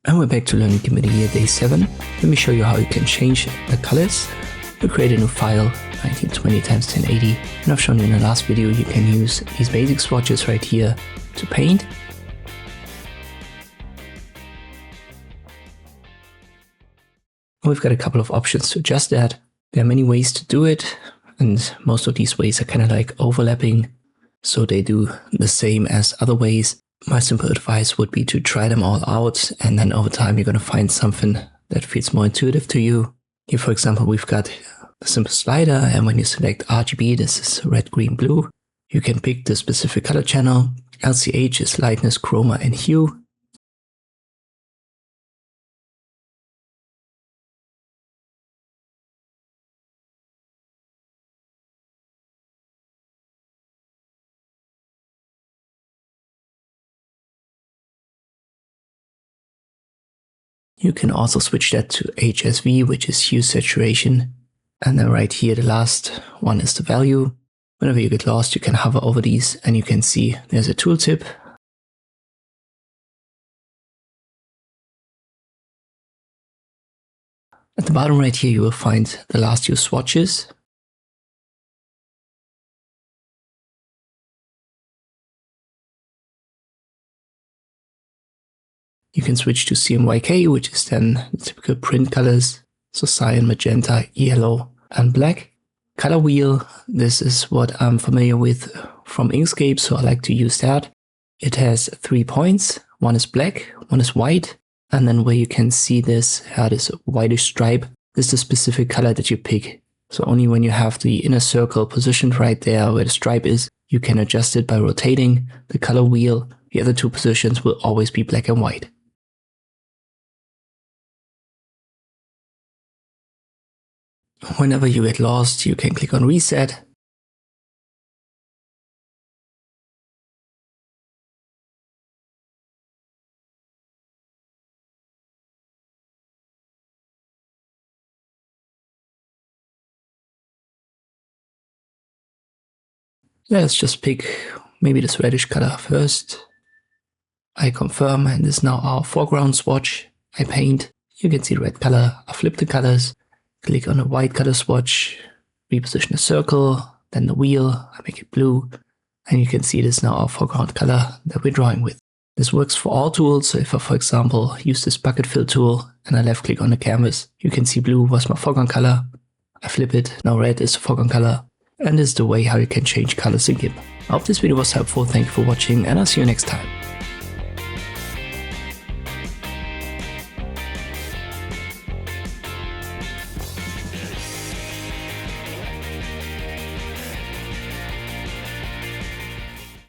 And we're back to learning Gimp here, day 7. Let me show you how you can change the colors. You create a new file, 1920 x 1080, and I've shown you in the last video you can use these basic swatches right here to paint. We've got a couple of options to adjust that. There are many ways to do it, and most of these ways are kind of like overlapping, so they do the same as other ways. My simple advice would be to try them all out, and then over time you're going to find something that feels more intuitive to you. Here, for example, we've got a simple slider, and when you select RGB, this is red, green, blue, you can pick the specific color channel. LCH is lightness, chroma, and hue. You can also switch that to HSV, which is hue saturation. And then right here, the last one is the value. Whenever you get lost, you can hover over these and you can see there's a tooltip. At the bottom right here, you will find the last used swatches. You can switch to CMYK, which is then the typical print colors, so cyan, magenta, yellow, and black. Color wheel, this is what I'm familiar with from Inkscape, so I like to use that. It has 3 points, one is black, one is white, and then where you can see this whitish stripe, this is the specific color that you pick. So only when you have the inner circle positioned right there where the stripe is, you can adjust it by rotating the color wheel. The other two positions will always be black and white. Whenever you get lost, you can click on reset. Let's just pick maybe this reddish color first. I confirm, and this is now our foreground swatch. I paint. You can see the red color. I flip the colors. Click on the white color swatch, reposition the circle, then the wheel, I make it blue, and you can see this is now our foreground color that we're drawing with. This works for all tools, so if I, for example, use this bucket fill tool and I left click on the canvas, you can see blue was my foreground color. I flip it, now red is the foreground color, and this is the way how you can change colors in Gimp. I hope this video was helpful, thank you for watching, and I'll see you next time.